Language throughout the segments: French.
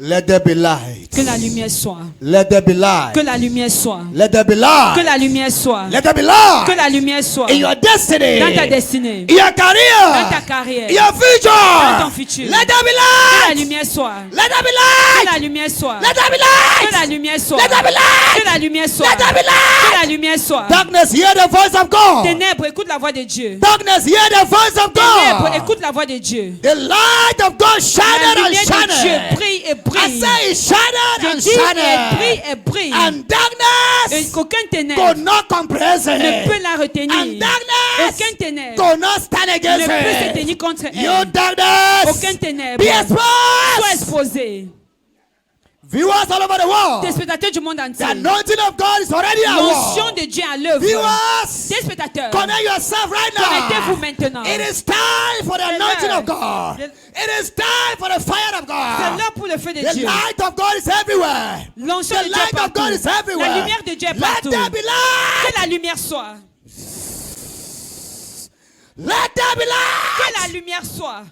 Let there be light. Que la lumière soit. Let there be light. Que la lumière soit. Let there be light. Que la lumière soit. Let there be light. Que la lumière soit. In your destiny. Dans ta destinée. In your career. Dans ta carrière. In your future. Dans ton futur. Let there be Que light. la lumière soit. Let there be Que light. la lumière soit. Let there be Que la light. lumière soit. Let there be light. Que la lumière soit. Let there be Que light. la lumière soit. Darkness, hear the voice of God. Ténèbres, écoute la voix de Dieu. Darkness, hear the voice of Ténèbres, God. écoute la voix de Dieu. The light of God La shined and lumière de Dieu shined. brille et I brille. say it shined Je and dis et brille shined. et brille. And Et darkness qu'aucun could ténèbre not compress ne peut it. la retenir. And darkness Aucun ténèbre could not stand ne against peut se it. tenir contre You elle. darkness, Aucun ténèbre be soit exposed. exposé. Viewers all over the world, Téléspectateurs du monde entier. the anointing of God is already at L'onction work. de Dieu à l'œuvre. Viewers, Téléspectateurs, connect yourself right connectez-vous now. maintenant. It is time for the C'est anointing l'heure. of God. It is time for the fire of C'est God. l'heure pour le feu de The Dieu. light of God is everywhere. L'onction The de Dieu est light of God is partout. everywhere. La lumière de Dieu est Let partout. there be light. Que la lumière soit. Let there be Que la light lumière soit.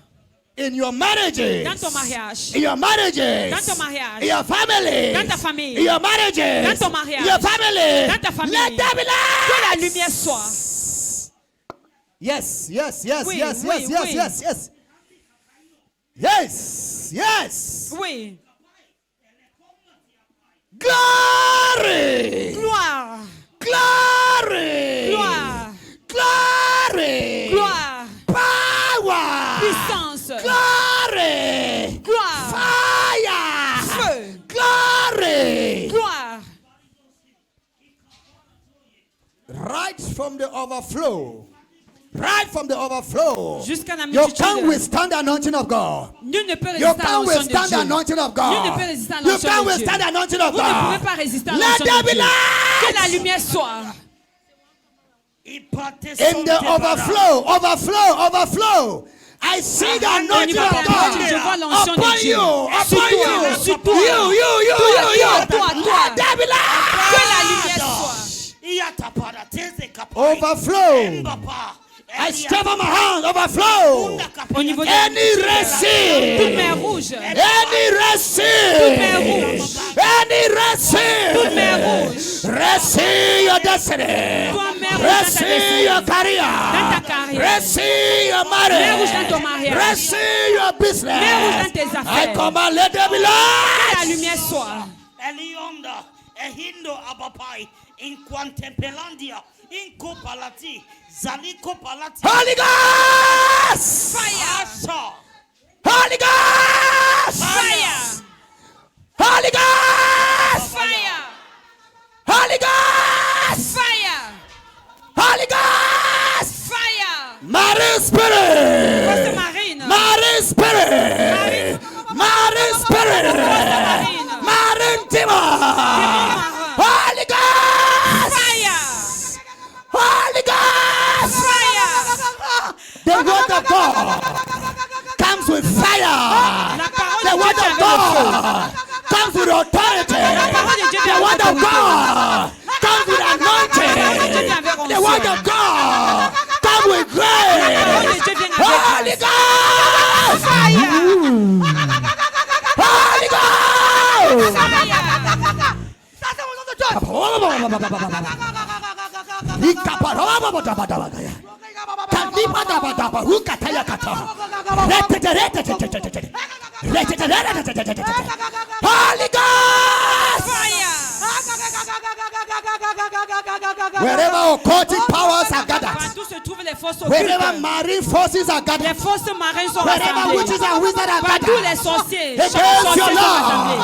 in your marriages. Dans ton mariage. In your marriages. Dans ton mariage. In your family. Dans ta famille. In your marriages. Dans ton mariage. In your family. Dans ta famille. Let there be Que la light. lumière soit. Yes, yes, yes, Oui, yes, oui, yes, yes, oui. yes, yes. Yes, yes. Oui. Glory. Gloire. Glory. Gloire. Glory. Gloire. Power. Puissance. Glory. Gloire. Fire. Feu. Glory. Gloire. Right from the overflow. Right from the overflow. Jusqu'à la You multitude. can't withstand the anointing of God. Nul ne peut You résister à can't l'onction de withstand the Dieu. anointing of Nul ne peut God. résister à You l'onction can't de Dieu. withstand the anointing of Vous ne pouvez God. pas résister à Let l'onction there de be Dieu. Que la light lumière soit. in the overflow, overflow, overflow. I see the anointing of Je vois God l'onction upon de Dieu. you, Sur upon toi, you, sur toi. you. Toi. Let there be Que la light. lumière soit. Overflow. I step on my hand, overflow. Au niveau de Any toutes receive. mes rouges. Any receive. Any Toutes mes receive. rouges. Receive your destiny. Toi, mère rouge dans ta Receive destinée. your Dans ta career. carrière. Receive your Mère rouge dans marriage. ton mariage. Receive your Mère rouge business. dans tes I affaires. command, let there be Que la light. lumière soit. Elionda, Ehindo Abapai, in Quantempelandia, in Kopalati, Zaliko Palati, Holy Ghost. Fire. Asha, Holy Ghost. Fire. Holy Ghost. Fire. Holy Ghost. Fire. Holy Ghost. Fire. Marine Force Spirit. marine. Marine Spirit. Marine Spirit. Marine. Marine demon. marin. Holy Ghost. Fire. Holy Ghost. Fire. The word of God comes with fire. La parole The de word Dieu of vient avec le feu. God comes with authority. parole de Dieu The vient word avec of God comes with parole de Dieu vient anointing. avec The onction. word of God comes with parole grace. de Dieu vient avec Holy grâce. Ghost. Fire. Holy Ghost. Holy Ghost. Fire. Wherever occultic powers are gathered, Partout se trouvent les forces wherever occultes. marine forces are Les gathered, forces marines sont wherever rassemblées. witches and wizards are Partout gathered, les sorciers. against Chaque your sorcier sont love, rassemblés.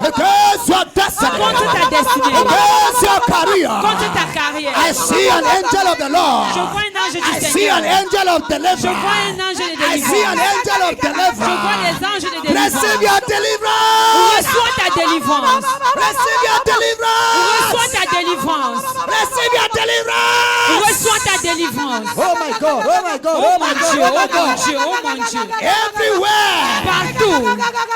against your destiny, Contre ta destinée. against your career, Contre ta carrière. I see an angel of the Je Lord. vois un ange I du see an Seigneur. angel of Je vois un deliverance. ange de I see an délivrance. angel of Je vois deliverance. les anges de Receive délivrance. your deliverance. Reçois ta délivrance. Receive your deliverance. Reçois ta délivrance. Receive your deliverance. Reçois ta délivrance. Oh my God, oh my God, Oh oh mon my God, Dieu, oh oh my mon God. Dieu, oh mon Dieu. Everywhere Partout,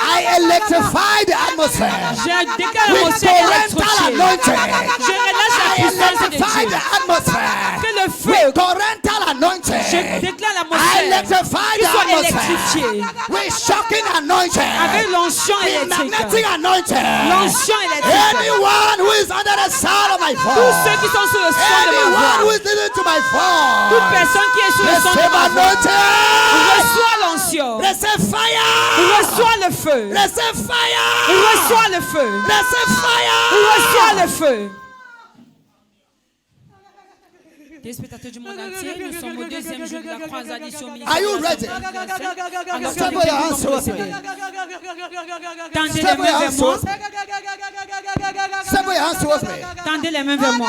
I electrify the atmosphere je déclare with mon ciel torrential électrifié. anointing. Je relâche la I electrify the atmosphere. Que le With feu, torrential anointing. je déclare I l'atmosphère electrify qui the soit atmosphere. électrifiée With shocking anointing. avec l'onction With électrique. magnetic anointing. L'onction électrique. Anyone who is under the sound of my Tous voice. ceux qui sont sous le son de ma Anyone who voix. is listening to my Toute voice. personne qui est sous le son de Receive ma voix. anointing. Reçois l'onction. Receive fire. Reçois le feu. Receive fire. Reçois le feu. Receive fire. Reçois le feu. Téléspectateurs du monde entier, nous sommes au deuxième jour de la croisade ici au ministère Are you de la ready? Sanctification. Alors, Step your hands connectez-vous towards comme me. vous Tendez les Step your mains vers hands moi. towards me. Step your hands towards me. Tendez les mains vers moi.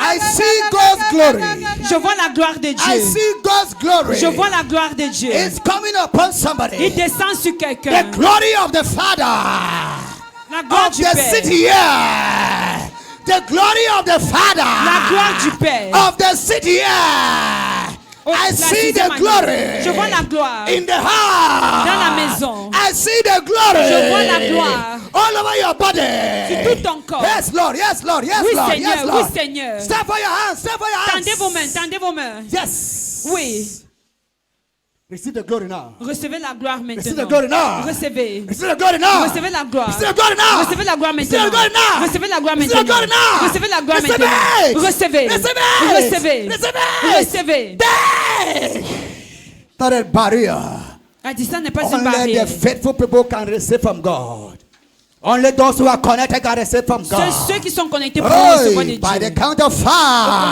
I see God's glory. Je vois la gloire de I Dieu. see God's glory. Je vois la gloire de Dieu. It's coming upon Il somebody. descend sur quelqu'un. The glory of the Father. La gloire Of du the Père. city here. The glory of the Father. La gloire du Père. Of the city here. Oh, I la see sixième the année. glory. Je vois la gloire In the house. dans la maison. I see the glory. Je vois la gloire all over your body. sur tout ton corps. Yes, Lord. Yes, Lord. Yes, Oui, Lord. Seigneur. Yes, Lord. Oui, Seigneur. Step for your hands. Step for your hands. Tendez vos mains. Tendez vos mains. Yes. Oui. Receive the glory now. Recevez la gloire Receive the maintenant. glory now. Recevez. Receive the glory now. Recevez la gloire. Receive the glory now. Recevez la gloire Receive the maintenant. glory now. Recevez la gloire Receive the maintenant. glory now. Recevez la gloire Receive maintenant. it. Recevez. Receive it. Recevez. Receive it. Recevez. Hey. Not a barrier. La distance n'est pas une Only barrière. the faithful people can receive from God. Only those who are connected can receive from God. Ceux qui sont connectés pour recevoir de Hey, by the Dieu. count of Au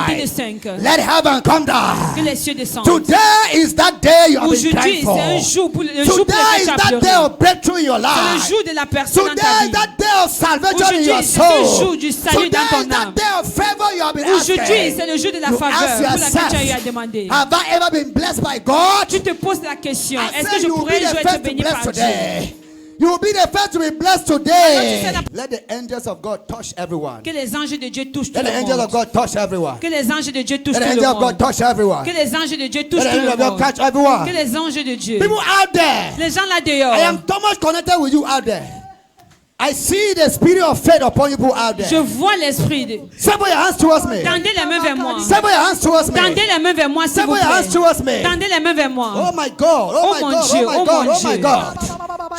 compter de 5, 5. let heaven come Que down. les cieux descendent. Today is that day you have been Aujourd'hui, crying c'est un for. jour pour le jour pour Today lequel is tu as that pleuré. day of breakthrough in your C'est le life. jour de la personne dans Today ta is vie. that day of salvation in your Aujourd'hui, c'est le soul. jour du salut Today dans is ton that âme. day of favor you have been Aujourd'hui, asking. c'est le jour de la You faveur ask pour laquelle tu as eu à yourself, demander. have I ever been blessed by God? Tu te poses la question, I est-ce say que je you will pourrais be un the jour être first to béni bless par Dieu? today. You will be the first to be blessed Alors, today. tu sais la- Let the angels of God touch everyone. Que les anges de Dieu touchent tout Let the le angels of monde. God touch everyone. Que les anges de Dieu touchent Let the tout angels le of God monde. touch everyone. Que les anges de Dieu Let touchent the tout angels le of God monde. touch everyone. Que les anges de Dieu. People out there, Les gens là I dehors. am so much connected with you out there. I see the spirit of faith upon you people out Je there. vois l'esprit de... Step your hands towards me. Tendez les mains vers moi. Step your hands towards me. Tendez les mains vers moi, s'il Step vous your hands plaît. towards me. Tendez les mains vers Oh moi. my God. Oh Oh my mon God. Dieu, Oh my oh God. mon Oh my Dieu. God.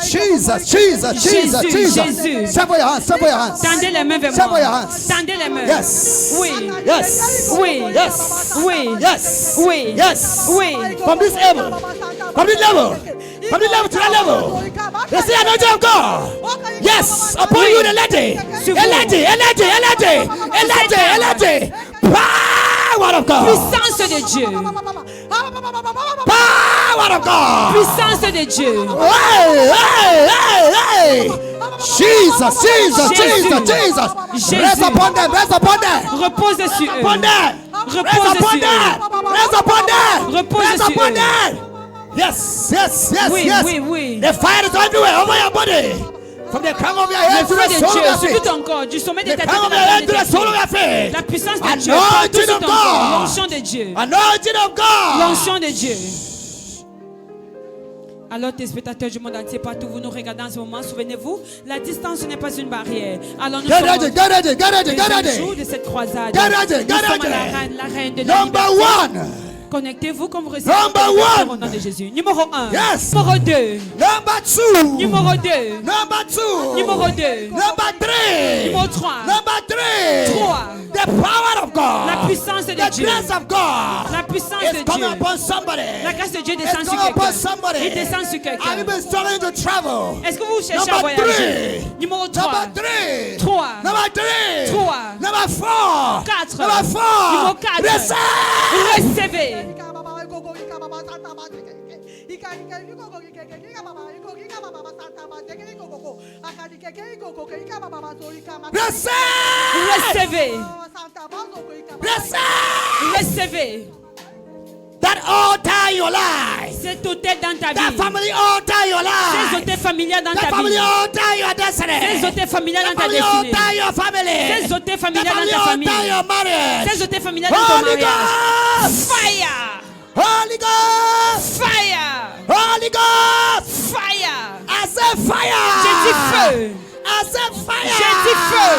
Jesus, Jesus, Jesus, Jésus, Jesus. Jésus. Step your hands. Step your hands. Tendez les mains vers Step moi. your hands. Tendez les mains. Yes. Oui. Yes. Oui. Yes. Oui. Yes. Oui. Yes. Oui. From this level. From this level. From this level to that level. You see anointing of God. Yes. Upon you the lady. Sur vous. Eleti. Power of God. Puissance de Dieu. Power of God. Puissance de Dieu. Hey. Jesus. Jésus. Rest upon them. Repose sur eux. Upon them. Repose Rest upon sur them. eux. Rest upon them. Repose Rest sur upon eux. them. Yes. Oui, yes. oui, oui. The fire is everywhere over your body. From the crown of your head Le to feu the de sole of Dieu your sur feet. tout ton corps, du sommet de The ta tête crown à of la your base head de to the tes sole of pieds. your feet. La puissance de Dieu partout Anointing sur of ton corps. God. L'onction de Dieu. Anointing of God. L'onction de Dieu. Alors, téléspectateurs du monde entier, partout vous nous regardez en ce moment, souvenez-vous, la distance n'est pas une barrière. Alors, nous Get sommes ready. au deuxième jour de cette croisade. Get ready, Nous get sommes ready. à la reine de la Number liberté. 1. Connectez-vous comme vous recevez Number la bénédiction one. au nom de Jésus. Numéro 1. Yes. Numéro 2. Number 2. Numéro 2. Number 2. Numéro 2. Number 3. Numéro 3. Number 3. Trois. The power of God. La puissance de The Dieu. grace of God. La puissance It's de coming Dieu. upon somebody. La grâce de Dieu It's descend sur coming upon quelqu'un. somebody. Il descend sur Have you quelqu'un. been struggling to travel? Est-ce que vous cherchez Number à voyager? 3. Numéro 3. Number 3. Trois. Number 3. Trois. Number 4. 4. Number 4. Numéro 4. Receive. Recevez. Recevez. Receive. Recevez. That altar in your life. Cet hôtel dans ta That vie. family altar in your Ces life. hôtels familiales dans That ta family vie. altar in your destiny. Ces hôtels familiales dans That ta family destinée. altar in your family. Ces hôtels That familiales dans family ta altar in famille. your marriage. Ces hôtels familiales dans ton Holy mariage. Ghost. Fire. Holy Ghost. Fire. Holy Ghost. Fire. I say fire. J'ai dit feu. I say fire. J'ai dit feu.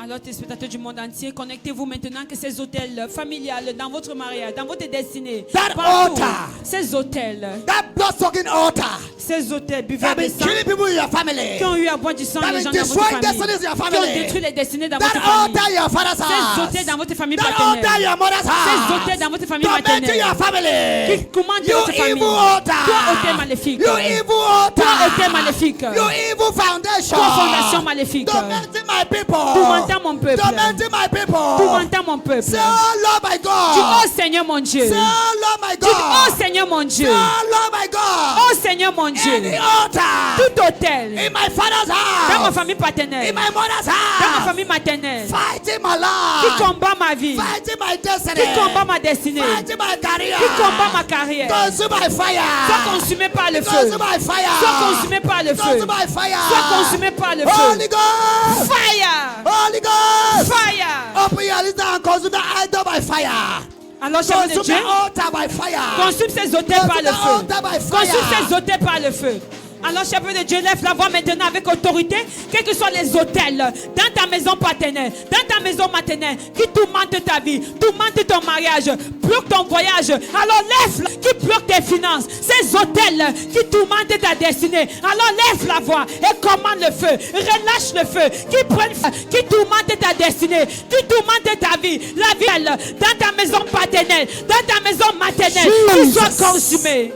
Alors, téléspectateurs du monde entier, connectez-vous maintenant que ces hôtels familiales dans votre mariage, dans votre destinée, That partout, altar. ces hôtels, That blood-sucking altar. ces hôtels buveurs That de been sang, killing people in your family. qui ont eu à boire du sang That les gens been dans votre destroying famille, destinies in your qui ont family. détruit les destinées dans That votre famille, altar in your father's ces house. hôtels dans votre famille That paternelle, altar in your mother's ces house. hôtels dans votre famille Tormenting maternelle, your family. qui commandent You votre famille, evil altar. toi hôtel maléfique, You evil altar. toi hôtel maléfique, You evil foundation. toi fondation maléfique, Tormenting my people. tourmentant mon peuple, Tormenting my people. tourmentant mon peuple. Say, oh Lord my Tu God. oh Seigneur mon Dieu, Say, oh Lord my tu dis oh God. Seigneur mon Dieu, Say, oh Lord my God. oh Seigneur mon Any Dieu, altar tout hôtel in my father's dans ma house, famille in paternelle, my mother's dans ma house, famille maternelle, fighting my qui life, combat ma vie, fighting my destiny, qui combat ma destinée, fighting my career, qui combat ma carrière, consume by fire, sois consumé par le feu, consume by fire, sois consumé par le feu, consume by fire, sois consumé par le Holy feu. Ghost, Fire! Holy Ghost, Fire! open your lips and consume the idol by fire, Alors, chef de consume Dieu, the altar by fire, consume ces hôtels par consume le the feu. altar by Consume ces fire. hôtels par le feu. Alors, chef de Dieu, lève la voix maintenant avec autorité, quels que soient les hôtels, dans ta maison paternelle, dans ta maison maternelle, qui tourmentent ta vie, tourmentent ton mariage, bloquent ton voyage. Alors, lève, qui bloquent tes finances, ces hôtels qui tourmentent ta destinée. Alors, lève la voix et commande le feu, relâche le feu, qui prennent feu, qui tourmentent ta destinée, qui tourmentent ta vie, la vie dans ta maison paternelle, dans ta maison maternelle, qui soit consumée.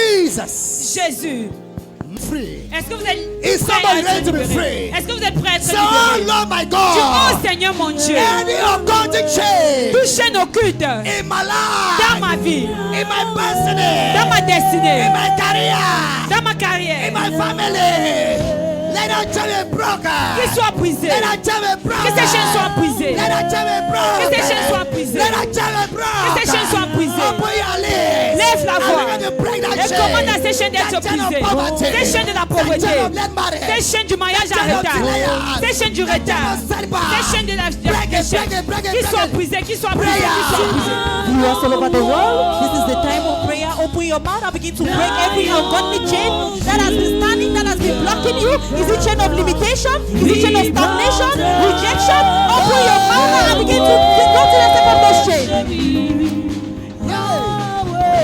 Jesus, Jésus. free. Est-ce que vous êtes Is prêts somebody à être ready to be libérés? free? Est-ce que vous êtes prêts à être Say, oh libérés? Lord my Tu, oh God, Seigneur mon Dieu, any occultic chain toute chaîne occulte in my dans life, ma vie, in my destiny, dans ma in destinée, my career, dans ma in carrière, my family, let that chain be broken. qu'il soit brisé, Let that chain be que broken. ces chaînes soient brisées, Let that chain be broken. que ces chaînes soient brisées, Let that chain be broken. que ces chaînes soient brisées. Open your lips. Lève la voix I'm going to break that et chain. commande à ces chaînes d'être That chain of brisées, poverty. ces chaînes de la That pauvreté, chain of late marriage. ces chaînes du mariage en chain of retard, denial. ces chaînes du That chain retard, of setback. ces chaînes de la Break it, break it, break it, qui break soient it. brisées, qui soient brisées, qui soient brisées. Viewers all over the world, this is the time of prayer. Open your mouth and begin to break every ungodly chain that has been standing, that has been blocking you. Is it chain of limitation? Is it chain of stagnation? Rejection? Open your mouth and begin to go to the step of those chains.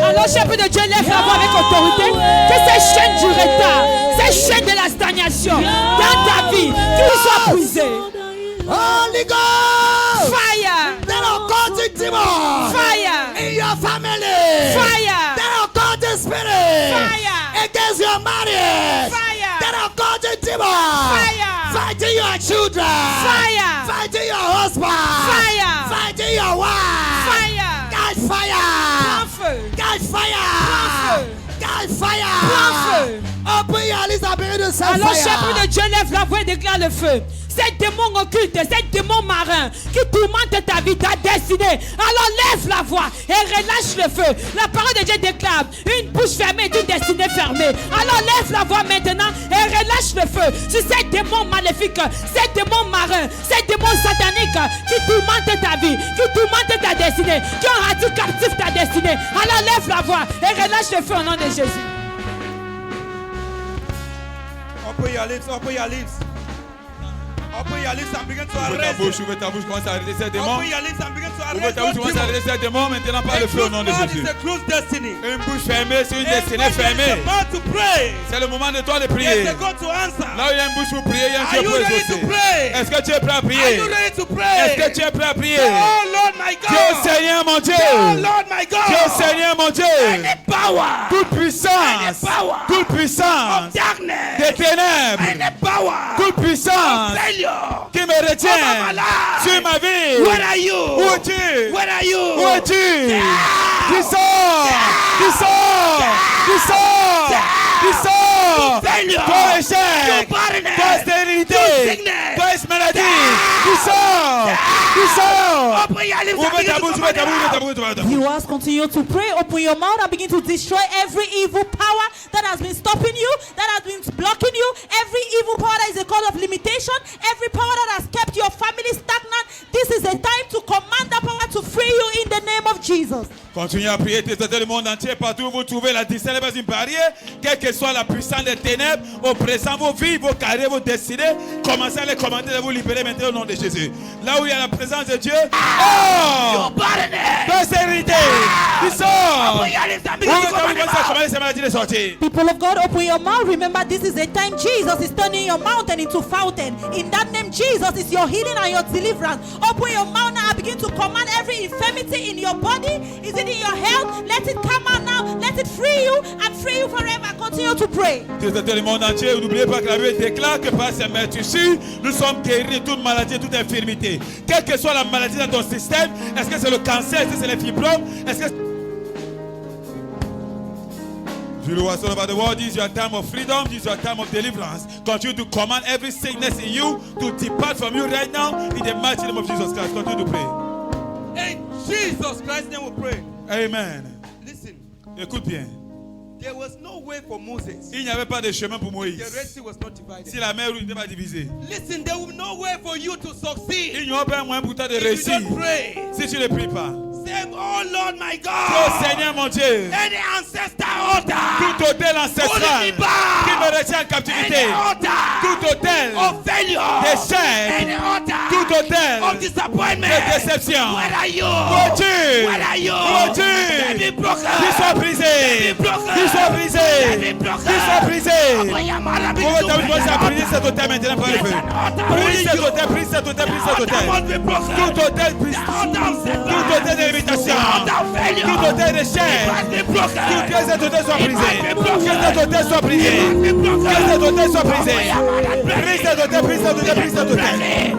Alors, chef de Dieu, lève la voix avec autorité que ces chaînes du retard, ces chaînes de la stagnation dans ta vie, qu'ils soient brisées. Holy Ghost. Fire! That occultic demon. Fire! In your family. Fire! That occultic spirit. Fire! Against your marriage. Fire! That occultic demon. Fire! Fighting your children. Fire! Fighting your husband. Fire! Fighting your wife. Fire! Catch Prends fire. feu! Catch fire. Prends feu. Catch fire. Prends feu. Open your lips and begin to set Alors, fire. chef de Dieu, lève la voix et déclare le feu. Ces démons occultes, ces démons marins qui tourmentent ta vie, ta destinée. Alors lève la voix et relâche le feu. La parole de Dieu déclare une bouche fermée est une destinée fermée. Alors lève la voix maintenant et relâche le feu sur ces démons maléfiques, ces démons marins, ces démons sataniques qui tourmentent ta vie, qui tourmentent ta destinée, qui ont rendu captif ta destinée. Alors lève la voix et relâche le feu au nom de Jésus. Open your lips, open your lips. Open your lips and begin to Ouvre ta arrest. bouche, ouvre ta bouche, commence à arrêter ces démons. Open your lips and begin to Ouvre arrest. ta bouche, commence à arrêter ces démons maintenant par le feu au nom de Jésus. It's a close destiny. Une bouche fermée sur une It's destinée fermée. about to pray. C'est le moment de toi de There's prier. a God to answer. Là où il y a une bouche pour prier, il y a un Are Dieu you pour ready exaucer. to pray? Est-ce que tu es prêt à Are prier? you ready to pray? Est-ce que tu es prêt à prier? Oh Lord my God. Dieu Seigneur mon Dieu. Oh Lord my God. Dieu Seigneur mon Dieu. Any power Toute puissance. Any power Toute puissance of darkness. des ténèbres. Any power Toute puissance failure. qui me retient Over my life. sur ma vie. Where are you? Où es-tu? Where are you? Où es-tu? Qui sort? Qui sort? Qui sort? Qui sort? Failure. Toi échec. You barrenness. Toi stérilité. You sickness. Toi maladie. Qui sort? Qui sort? Open your lips and Ouvre begin ta to bouche, command ouvre ta it bouche, ouvre ta out. bouche, ouvre ta bouche. Viewers, continue to pray. Open your mouth and begin to destroy every evil power that has been stopping you, that has been blocking you. Every evil power that is a cause of limitation. Every power that has kept your family stagnant. This is a time to command that power to free you in the name of Jesus. Continuez à prier dans le monde entier, partout où vous trouvez la distance, pas une barrière, quelle que soit la puissance des ténèbres, au présent, vos vies, vos carrières, vos destinées, commencez à les commander de vous libérer maintenant au nom de Jésus. Là où il y a la présence de Dieu, oh! Prospérité! Tu sors! People of God, open your mouth. Remember, this is the time Jesus is turning your mountain into fountain. In that name, Jesus is your healing and your deliverance. Open your mouth now and begin to command every infirmity in your body. Is it in your health? Let it come out now. Let it free you and free you forever. Continue to pray. Dans le monde entier, n'oubliez pas que la Bible déclare que par ses meurtrissures, nous sommes guéris de toute maladie, de toute infirmité. Quelle que soit la maladie dans ton système, est-ce que c'est le cancer, est-ce que c'est les fibromes, est-ce que so about the world, this is your time of freedom, this is your time of deliverance. Continue to command every sickness in you to depart from you right now in the mighty name of Jesus Christ. Continue to pray. In Jesus Christ's name we pray. Amen. Listen. Écoute bien. There was no way for Moses. Il n'y avait pas de chemin pour Moïse. The Red Sea was not divided. Si la mer n'était pas divisée. Listen, there was no way for you to succeed. Il n'y aura pas un moyen pour toi de If you réussir. don't pray. Si tu ne pries pas. Say, oh Lord my Oh God. Seigneur mon Dieu. Any ancestor altar. Tout hôtel ancestral Holy bar. qui me retient en captivité. Any altar. Tout hôtel Of failure. d'échec. Any altar. Tout hôtel Of disappointment. de déception. Where are you? Où es-tu? Where are you? Où es-tu? Let me broken. Qu'il soit brisé. Qu'il soit brisé. Qu'il soit brisé. Vous pouvez à briser cet hôtel maintenant par le feu. Brise cet hôtel, brise cet hôtel, brise cet hôtel. Tout hôtel brise. Tout hôtel de limitation. Tout hôtel d'échec. Que cet hôtel soit brisé. Que cet hôtel soit brisé. Que cet hôtel soit brisé. Brise cet hôtel, brise cet hôtel, brise cet hôtel.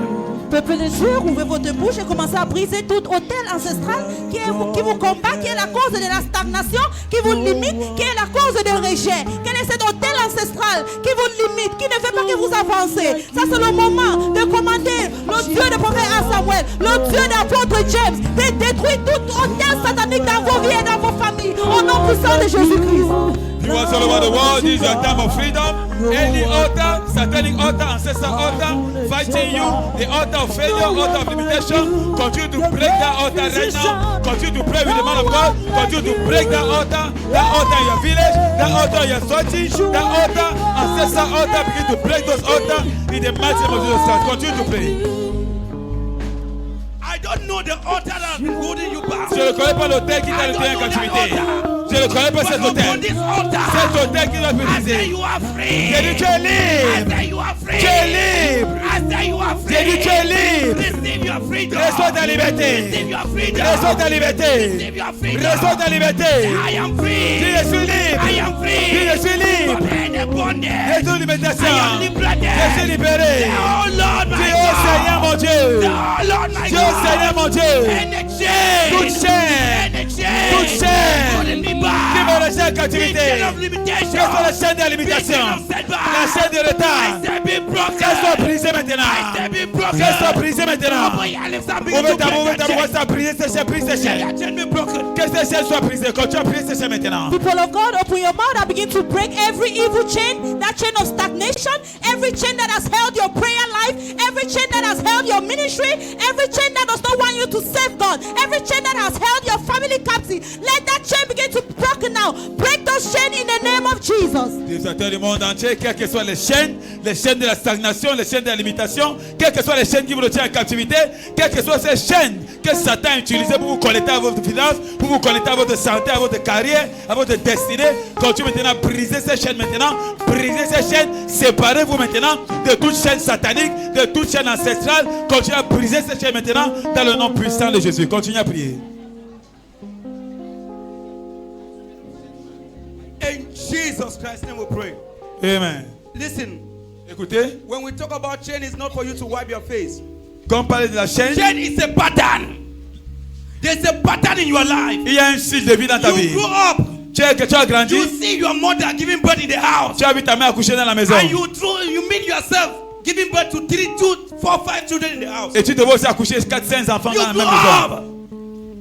Peuple de Dieu, ouvrez votre bouche et commencez à briser tout hôtel ancestral qui vous combat, qui est la cause de la stagnation, qui vous limite, qui est la cause de rejet. Quel est cet hôtel ancestral qui vous limite, qui ne fait pas que vous avancez? Ça, c'est le moment de commander le Dieu de prophète Samuel, le Dieu d'apôtre James, de détruire tout hôtel satanique dans vos vies et dans vos familles. Au nom puissant de Jésus-Christ. You want all over the world, this is your time of freedom. Any altar, satanic altar, ancestral altar, fighting you, the altar of failure, altar of limitation, continue to break that altar right now. Continue to pray with the man of God. Continue to break that altar in your village, that altar in your society, that altar, ancestral altar, begin to break those altars in the mighty name of Jesus Christ. Continue to pray. I don't know the altar that is holding you back. Je ne connais pas l'hôtel qui t'a retenu en captivité. Je ne connais pas cet hôtel. Cet hôtel qui doit briser. J'ai dit tu es libre. Tu es libre. J'ai dit tu es libre. Reçois ta liberté. Reçois ta liberté. Reçois ta liberté. Dis je suis libre. Dis je suis libre. Je suis limitation. Je suis libéré. Dis oh Seigneur mon Dieu. Dis oh Seigneur mon Dieu. Toute chaîne. Toute chaîne. Qui me retient en captivité. Quelle soit la chaîne de la limitation. La chaîne de retard. Qu'elle soit brisée maintenant. Qu'elle soit brisée maintenant. Ouvre ta bouche, ça brise ces chaînes, brise ces chaînes. Que ces chaînes soient brisées. Continue à briser ces chaînes maintenant. People of God, open your mouth and begin to break every evil chain, that chain of stagnation, every chain that has held your prayer life, every chain that has held your ministry, every chain that does not want you to serve God, every chain that has held your family captive. Let that chain begin to be broken now. Break those chains in the name of Jesus. Des acteurs du monde entier, quelles que soient les chaînes de la stagnation, les chaînes de la limitation, quelles que soient les chaînes qui vous retiennent en captivité, quelles que soient ces chaînes que Satan a utilisées pour vous connecter à votre finance, pour vous connecter à votre santé, à votre carrière, à votre destinée, continuez maintenant à briser ces chaînes maintenant, briser ces chaînes, séparez-vous maintenant de toute chaîne satanique, de toute chaîne ancestrale, continuez à briser ces chaînes maintenant dans le nom puissant de Jésus. Continuez à prier. In Jesus Christ's name we pray. Amen. Listen, Écoutez, when we talk about chain, it's not for you to wipe your face. quand on parle de la chaîne, Chain is a pattern. There's a pattern in your life. il y a un style de vie dans ta You vie. grew up. Tu as grandi, You see your mother giving birth in the house. tu as vu ta mère accoucher dans la maison. And you meet yourself giving birth to 3, 2, 4, 5 children in the house. Et tu devais aussi accoucher 4-5 enfants You dans la grew même maison. up.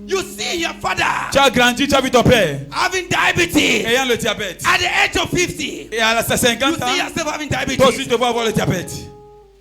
You see your father Tu as grandi, tu as vu ton père having diabetes ayant le diabète. at the age of 50. Et à ses 50 You see ans, yourself having toi aussi diabetes. tu devais avoir le diabète.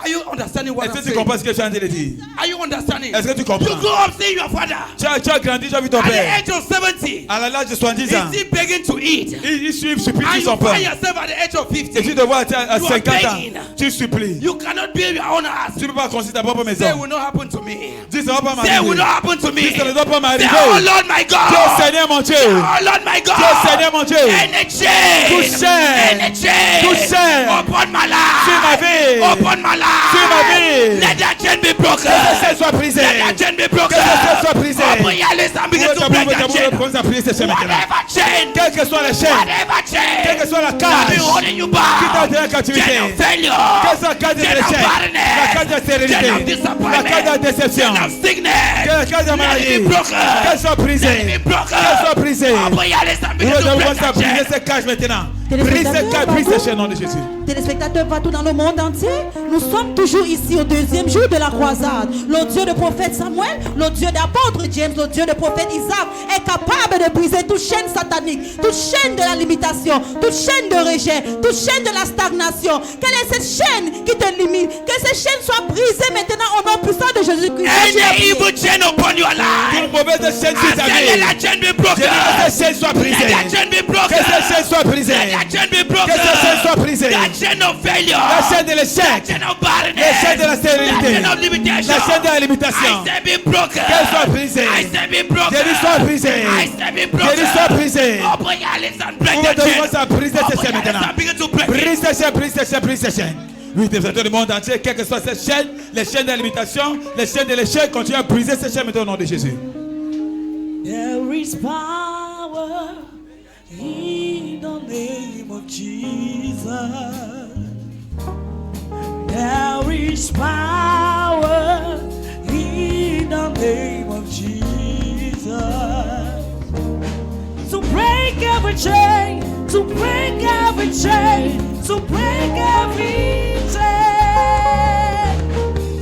Are you understanding what Est-ce I'm que tu comprends ce saying? que je suis en train de dire? Are you understanding? Est-ce que tu You comprends? grow up seeing your father. Tu as grandi, tu as vu ton At the père. age of 70, À l'âge de 70 ans, he's still begging to eat. il supplie And son you père. find yourself at the age of Et tu 50. te vois à You are 50 ans, begging. tu supplies. You cannot build your own house. Tu ne peux pas construire ta propre Say, it maison. will not happen to me. Dis, ça ne va pas Say, it will m'arriver. not happen to me. Dis, ça ne doit pas Say, m'arriver. oh Lord my Dieu God. Seigneur mon Dieu. Oh Lord my God. Dieu Seigneur mon Dieu. Any chain. Touché. Any chain. Touché. Upon my life. Sur ma vie. Upon my life. Sur ma vie. Let that chain be broken. Que ce chaîne soit brisée. Let that chain be broken. Que ce chaîne soit brisée. Open your lips and begin to break that chain. Commence à prier ces chaînes maintenant. Whatever chain. Quelle que soit la chaîne, Whatever chain. quelle que soit la That cage be holding you qui t'a back. donné la captivité, Chain of failure. quelle soit la cage de Chain of l'échec, la barrenness. cage de Chain of stérilité, la disappointment. cage de déception, Chain of sickness. la cage de Let maladie, it be broken. qu'elle soit brisée, Let it be broken. qu'elle soit brisée. Open your lips and Nous begin to devons break commencer à that chain. briser ces cages maintenant. Téléspectateurs, Brise ces cages, brise ces chaînes au nom de Jésus. Téléspectateurs partout dans le monde entier, nous sommes toujours ici au deuxième jour de la croisade. Le Dieu de prophète Samuel, le Dieu d'apôtre James, le Dieu de prophète Isaac est capable de briser toute chaîne satanique, toute chaîne de la limitation, toute chaîne de rejet, toute chaîne de la stagnation. Quelle est cette chaîne qui te limite? Que cette chaîne soit brisée maintenant au nom puissant de Jésus-Christ. Any evil chain upon your life. Une mauvaise chaîne sur ta Let vie. that chain be Je broken. dis que cette chaîne soit Let brisée. that chain be Que broken. cette chaîne soit brisée. Let that chain be broken. Que cette chaîne soit brisée. That chain of failure. La chaîne de l'échec, Chain of barrenness. la chaîne de la That stérilité, chain of limitation. la chaîne de la limitation. I say be broken. Qu'elle soit brisée. I say be broken. Qu'elle soit brisée. I say be broken. Qu'elle soit brisée. Open your lips and break On that va chain. commencer à briser ces Open chaînes your lips maintenant. and begin to break it. Brise ces chaînes, brise ces chaînes, brise ces chaînes. Oui, téléspectateurs du monde entier, quelles que soient ces chaînes, les chaînes de la limitation, les chaînes de l'échec, continuez à briser ces chaînes maintenant au nom de Jésus. There is power in the name of Jesus. There is power in the name of Jesus. To break every chain, to break every chain, to break every chain,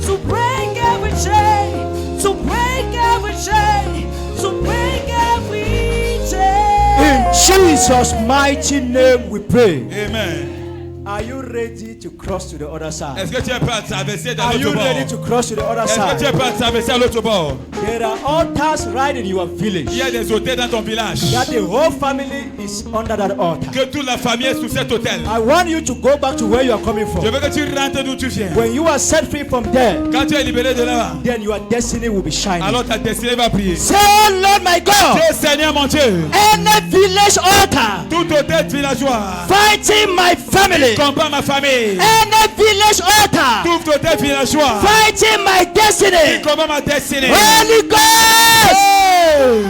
to break every chain, to break every chain, to break every chain. In Jesus' mighty name we pray. Amen. Are you ready to cross to the other side? Est-ce que tu es prêt à traverser dans Are you l'autre bord? ready to cross to the other Est-ce que tu es side? prêt à traverser à l'autre bord? There are altars right in your village. Il y a des hôtels dans ton village. That the whole family is under that altar. Que toute la famille est sous cet hôtel. I want you to go back to where you are coming Je from. veux que tu rentres d'où tu viens. When you are set free from there, Quand tu es libéré de là, then your destiny will be shining. alors ta destinée va prier. Say, oh Lord my God, Dieu Seigneur mon Dieu, any village altar tout hôtel villageois, fighting my family, combat ma famille. any village altar Tout hôtel villageois, fighting my destiny, combat ma destinée. Holy Ghost,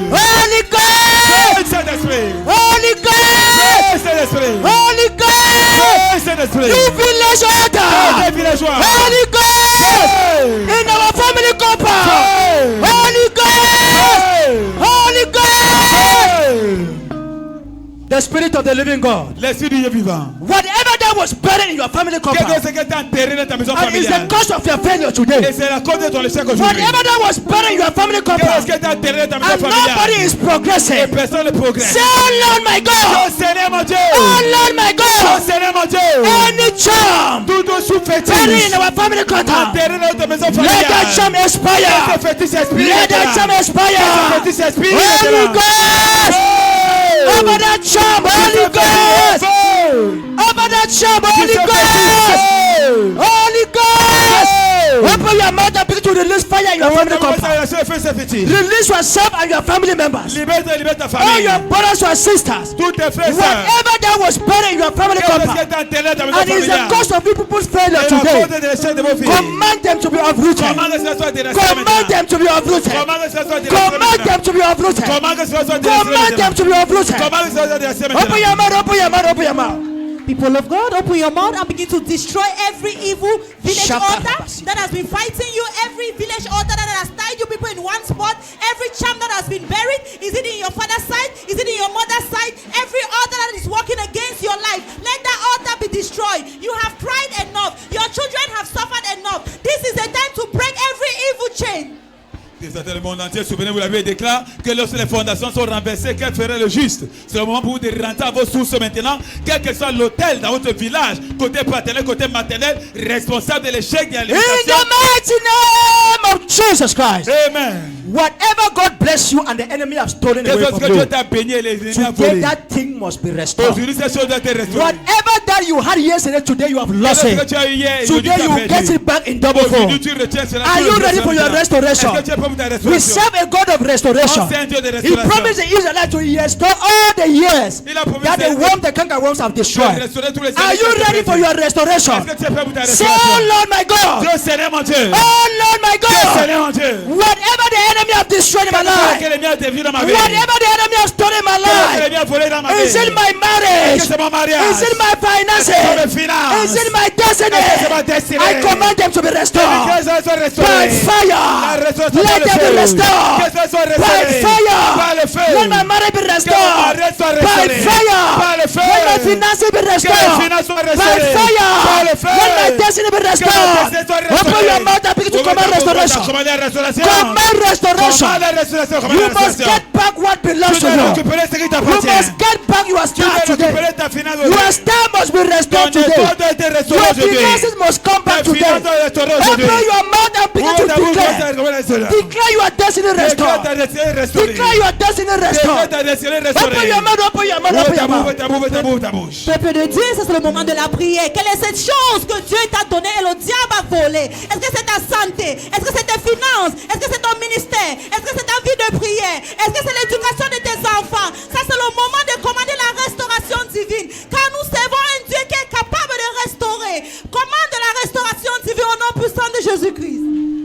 Holy Ghost, Saint-Esprit, Holy Ghost, Saint-Esprit, Holy Ghost, Saint-Esprit, you village altar, hôtel villageois, Holy Ghost, in our family compound, Holy Ghost, Holy Ghost, the Spirit of the living God. l'esprit du Dieu vivant. Whatever that was buried in your family Qu'est-ce compound, que tu as enterré dans ta maison and is the familiale? cause of your failure Et today. c'est la cause de ton échec aujourd'hui. Whatever that was buried in your family Qu'est-ce compound, que tu as enterré dans ta maison and nobody familiale? is Et progressing. personne ne progresse. Say, oh Lord my Oh God, Seigneur mon Dieu, oh Lord my oh God, Seigneur mon Dieu, any charm tout sous buried fétiche in our family compound, enterré dans ta maison let that familiale. charm expire. Ce fétiche expire Let that charm maintenant. Ce expire. fétiche expire Holy maintenant. Ghost, over that charm, Holy Ghost, over that charm, Holy Ghost, Holy Ghost. Open your mouth and begin to release fire in your family compound. Release yourself and your family members. Libère ta All famille. your brothers and sisters. Tous tes frères et sœurs. Whatever that was buried in your family Qu'est-ce que compound, tu as enterré dans ta maison and is the familiale? cause of you people's failure Et la today, cause de l'échec de vos filles. command them to be uprooted. Comment que cela soit délaissé Command maintenant? them to be uprooted. Comment que cela soit délaissé Command them maintenant? to be uprooted. Comment que cela soit délaissé Command them maintenant? to be uprooted. Comment que cela soit délaissé Open maintenant? your mouth, open your mouth, open your mouth. People of God, open your mouth and begin to destroy every evil village Shaka altar Habasi. that has been fighting you, every village altar that has tied you people in one spot, every charm that has been buried. Is it in your father's side? Is it in your mother's side? Every altar that is working against your life, let that altar be destroyed. You have cried enough. Your children have suffered enough. This is the time to break every evil chain. Des le monde entier, souvenez-vous, la Bible déclare que lorsque les fondations sont renversées, qu'elle ferait le juste. C'est le moment pour vous de rentrer à vos sources maintenant, quel que soit l'hôtel dans votre village, côté paternel, côté maternel, responsable de l'échec de In l'alimentation. the mighty name of Jesus Christ. Amen. Whatever God bless you and the enemy have stolen away Qu'est-ce from que Dieu you, t'a baigné et les ennemis ont today volé? that thing must be restored. Aujourd'hui, cette chose doit être restaurée. Whatever that you had yesterday, today you have lost Qu'est-ce que it. tu as eu hier, aujourd'hui, Today tu you as get perdu. it back in double form. Aujourd'hui, tu retiens cela. Are tu you le ready for your retiens. restoration? Est-ce que tu es prêt pour ta We restauration? serve a God of restoration. On sait un Dieu de He restauration. promised the Israelites to restore all the years Il a promis that the de worm, the cankerworms have destroyed. restaurer tous les Are you ready for your restoration? Est-ce que tu es prêt pour ta Say, restauration? oh Lord my God. Dieu Seigneur mon Dieu. Oh Lord my Dieu God. Seigneur mon Dieu. Whatever the enemy have destroyed in my life, Que l'ennemi a dévié dans ma vie. whatever the enemy have stolen in my Que life, l'ennemi a volé dans ma vie. is it my Est-ce marriage? que c'est mon mariage? Is it my Est-ce que c'est finances? mes finances? Is it my destiny? Est-ce que c'est ma destinée? I command them to be Que restored. les choses soient By restaurées. La fire. restauration Let par le them be feu. restored. Que les choses soient By restaurées. fire. Par le feu. Let my marriage be Que mon restored. mariage soit By restauré. fire. Par le feu. Let my finances be Que les restored. finances soient By restaurées. fire. Par le feu. Let my destiny be Que ma restored. destinée soit restaurée. Open your mouth and begin to command restoration. Commande la restauration. Command restoration. Commande la restauration. Commande You la must restauration. get back what belongs Tu to dois you. récupérer ce qui You t'appartient. must get back your Tu dois star today. récupérer ta finance Your aujourd'hui. star must be restored Ton today. histoire doit être restaurée Your aujourd'hui. finances must come back Ta today. finance doit être restaurée aujourd'hui. Open your mouth and begin to Ouvre ta bouche, declare. comment restaurer. Declare your destiny Déclare restored. ta destinée restaurée. Declare your destiny Déclare restored. ta destinée restaurée. Open your mouth, open your mouth, Ouvre open ta your bouche, mouth. ta bouche, ta bouche, ta bouche. Peuple de Dieu, ça c'est le moment de la prière. Quelle est cette chose que Dieu t'a donnée et le diable a volé? Est-ce que c'est ta santé? Est-ce que c'est tes finances? Est-ce que c'est ton ministère? Est-ce que c'est ta vie de prière? Est-ce que c'est l'éducation de tes enfants? Ça c'est le moment de commander la restauration divine. Car nous servons un Dieu qui est capable de restaurer. Commande la restauration divine au nom puissant de Jésus-Christ.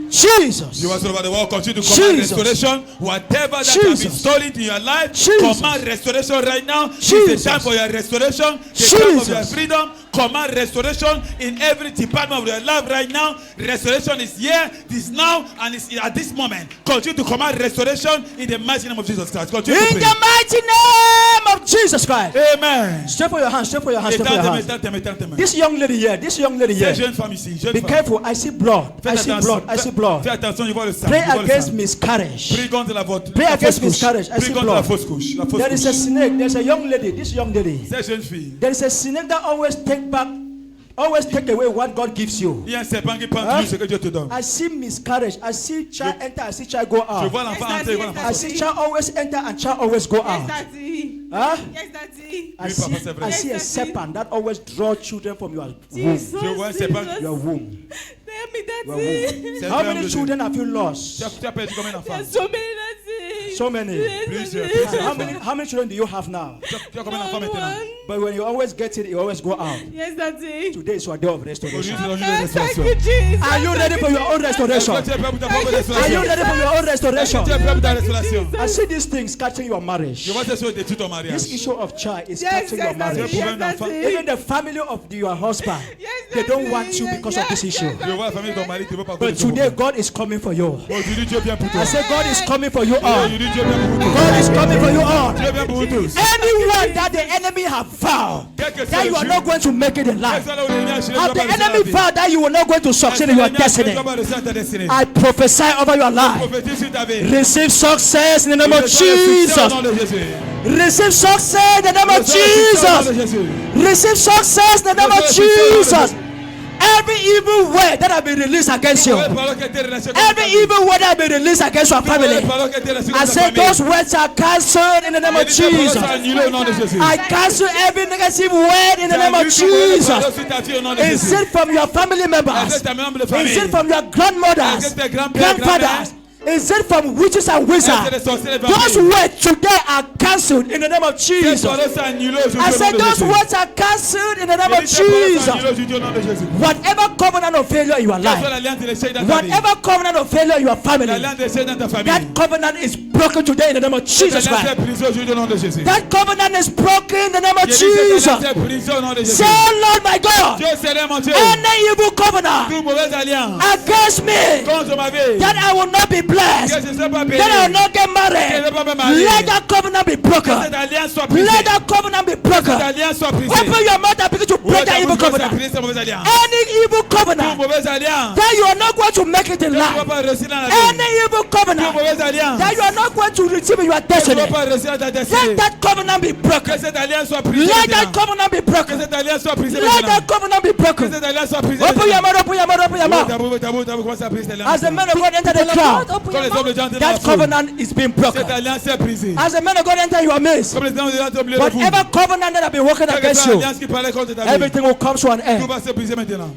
Jesus. You want to the world continue to command Jesus. restoration. Whatever that has been Jesus. stolen in your life, Jesus. command restoration right now. Jesus. It's the time for your restoration. The time of your Jesus. freedom. Command restoration in every department of your life right now. Restoration is here, this now, and it's at this moment. Continue to command restoration in the mighty name of Jesus Christ. Continue to In pray. the mighty name of Jesus Christ. Amen. Stretch for your hands, stretch for your hands, stretch for your hands. Étends-toi. This young lady here, this young lady Cette here. jeune femme ici, jeune Be femme. careful. I see blood. I Faites see attention. blood. I see blood. Fais attention, je vois le sang. Pray je vois le against sang. miscarriage. Prie contre la fausse Pray against couche. miscarriage. I Prie see contre la blood. fausse couche. La fausse There is a couche. snake. There's a young lady. This young lady. Cette jeune fille. There is a snake that always take away what God gives you. Il y a un serpent qui prend Hein? tout ce que Dieu te donne. I see miscarriage. I see child enter. I see child go Je out. vois l'enfant entrer, je vois l'enfant I see child always enter and child always go out. Daddy. Huh? Yes, Daddy. I Oui, see, papa, c'est vrai. I see a Yes, serpent that always draw children from your womb. Jesus. Je vois un serpent. Your womb. Tell me, Your Daddy. womb. C'est How vrai, many Dieu. children have you lost? Tu as perdu combien d'enfants? There's so many, Daddy. So many. Plusieurs. How many children do you have now? Tu as combien d'enfants maintenant? But when you always get it, you always go out. Yes, Daddy. Today is your day of Aujourd'hui, restoration. c'est la journée de Yes, thank restauration. you, Jesus. Are you ready for your own Est-ce restoration? que tu es prêt pour ta propre Are you restauration? ready for your own Est-ce que restoration? tu es prêt pour ta restauration? I see these things catching your marriage. Je vois ces choses détruire ton mariage. This issue of child is Yes, catching your yes, Daddy. marriage. Yes, Daddy. Even the family of your husband, Yes, they don't Daddy. want you because of this Yes, issue. yes, Je vois la famille de ton mari qui ne veut pas But today, God is coming for you. Aujourd'hui, Dieu vient pour toi. I say, God is coming for you all. Aujourd'hui, Dieu vient pour vous tous. God is coming for you all. Dieu vient pour vous tous. Anyone that the enemy have found Quel que soit that le you are jour, not going to make it in quel life, soit là où l'ennemi a cherché, have tu the vas pas réussir la enemy vie. found that you will not going to succeed in your destiny, Tu vas pas réussir ta destinée. I prophesy over your life. Prophétise sur ta vie. Receive success in the name of Reçois le succès au Jesus. nom de Jésus. Receive success in the name of Reçois le succès au nom de Jesus. Jésus. Receive success in the name of Jesus. Every evil word that have been released against you, Mauvaise parole qui a été relâchée contre ta every vie. evil word that have been released against your family, Mauvaise parole qui a été relâchée I contre ta say famille. those words are cancelled in the name of Et ces paroles Jesus. sont annulées au nom de Jésus. I cancel every negative word in the name of J'annule toute mauvaise parole Jesus. sur ta vie au nom de Is Jésus. it from your family Est-ce members? que ta membre de Is famille? it from your grandmothers, Est-ce que tes grands-pères, grandfathers? Is it from witches and Est-ce que wizards? les sorciers, les Those vampires? words today are cancelled in the name of Ces Jesus. paroles sont annulées aujourd'hui I au nom said de those Jésus. words are cancelled in the name J'ai of dit, ces paroles sont Jesus. annulées aujourd'hui au nom de Jésus. Whatever covenant of failure in your Quelle soit life, l'alliance de l'échec dans ta vie, whatever covenant of failure in your family, l'alliance d'échec dans ta famille, that covenant is broken today in the name of cette Jesus alliance est Christ. brisée aujourd'hui au nom de Jésus. That covenant is broken in the name of J'ai dit, cette Jesus. alliance est brisée au nom de Jésus. Say, Lord my God, Dieu Seigneur mon Dieu, any evil covenant toute mauvaise alliance against me, contre ma vie, that I will not be que blessed, je ne serai pas béni, that I will not get que je ne married, serai pas marié, let that covenant be que broken. cette alliance soit brisée, Let that covenant be cette broken. alliance soit brisée. Open your mouth and begin to Ouvre break ta that evil bouche, commence à covenant. briser cette mauvaise alliance. Any evil Toute covenant mauvaise alliance. that you are not going to make it in Tu ne vas life, pas réussir dans la vie. any evil Toute covenant mauvaise alliance. that you are not going to receive in your Tu ne destiny, vas pas réussir dans ta destinée. let that covenant be Que broken. cette alliance soit brisée Let that maintenant. covenant be Que broken. cette alliance soit brisée Let maintenant. that covenant be Que broken. cette alliance soit brisée Open your maintenant. mouth, open your mouth, open your mouth. Tabou, commence à briser As the l'alliance. man of God enter the God, crowd, open Quand your les hommes de mouth. Dieu entrent dans la that foule, covenant is being broken. cette alliance est brisée. As the man of God enter your midst, Comme les hommes de Dieu entrent au milieu de vous, whatever covenant that have been working quelle que against soit you, l'alliance qui parlait contre ta vie, everything will come to an tout end. va se briser maintenant.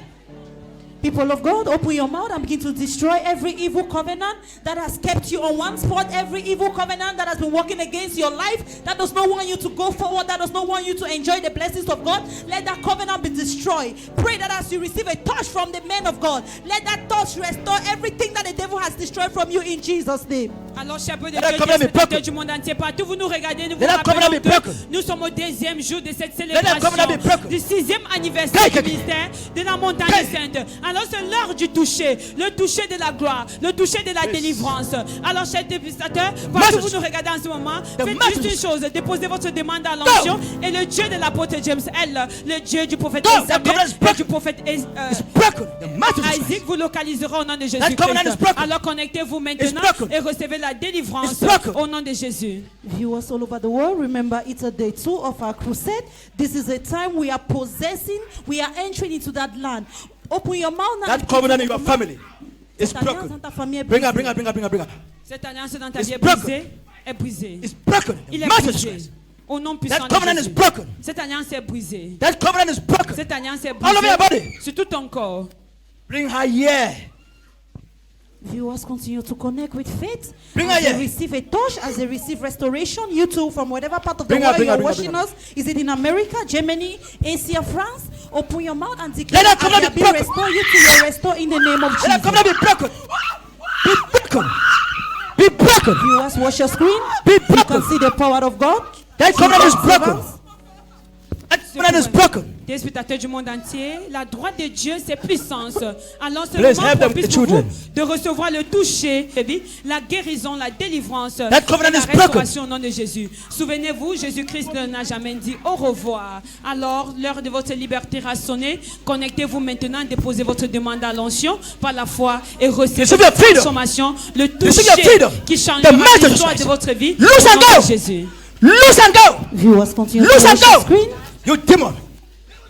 People of God, open your mouth and begin to destroy every evil covenant that has kept you on one spot, every evil covenant that has been working against your life, that does not want you to go forward, that does not want you to enjoy the blessings of God. Let that covenant be destroyed. Pray that as you receive a touch from the man of God, let that touch restore everything that the devil has destroyed from you in Jesus' name. Alors, chers peu de Let that Dieu, covenant be spectateurs broken. du monde entier, partout vous nous regardez, nous vous Let that covenant rappelons be broken. que nous sommes au 2e jour de cette that covenant be broken. célébration du 6e anniversaire Hey, du ministère de la montagne sainte. Alors, c'est l'heure du toucher, le toucher de la gloire, le toucher de la délivrance. Alors, chers spectateurs, partout vous nous regardez en ce moment, faites juste une chose, déposez votre demande à l'onction et le Dieu de l'apôtre James L, le Dieu du prophète Go. That covenant is Samuel et broken. du prophète It's broken. The master is Isaac vous localisera au nom de That covenant is Jésus-Christ. broken. Alors connectez-vous maintenant broken. et recevez la délivrance It's broken. au nom de Jésus. Viewers all over the world, remember it's a day 2 of our crusade. This is a time we are possessing, we are entering into that land. Open your mouth now. that covenant in your family is Cette alliance broken. dans ta famille est Bring her, brisée. bring her, bring her, bring her, bring her. Cette alliance dans ta It's vie est broken. brisée, est brisée. It's broken. Il The est master is brisé. Christ. Au nom puissant That de covenant is Jésus. broken. Cette alliance est brisée. That covenant is broken. Cette alliance est All over your brisée body. sur tout ton corps. Bring her here. Viewers continue to connect with faith. Bring as her they here. receive a touch, as they receive restoration. You too, from whatever part of the Bring her, world bring you her, are bring her, watching bring her. us. Is it in America, Germany, Asia, France? Open your mouth and declare Let that as covenant they be are being broken. restored. You too, you are restored in the name of Let that Jesus. covenant be broken. Be broken. Be broken. Viewers, watch your screen. Be You can broken. see the power of God. That covenant is broken. Servants. That covenant is broken. Des spectateurs du monde entier, la droite de Dieu, c'est puissance. Alors, c'est Please le moment help them, propice the pour vous children. de recevoir le toucher, la guérison, la délivrance, That covenant et la is broken. restauration au nom de Jésus. Souvenez-vous, Jésus-Christ n'a jamais dit au revoir. Alors, l'heure de votre liberté a sonné. Connectez-vous maintenant, déposez votre demande à l'onction par la foi et recevez Receive la your freedom. transformation, le Receive your toucher freedom. qui The changera master l'histoire Christ. de votre vie Loose au and nom go. de Jésus. Loose and go. Viewers continue to Loose and watch your go. screen. You demon.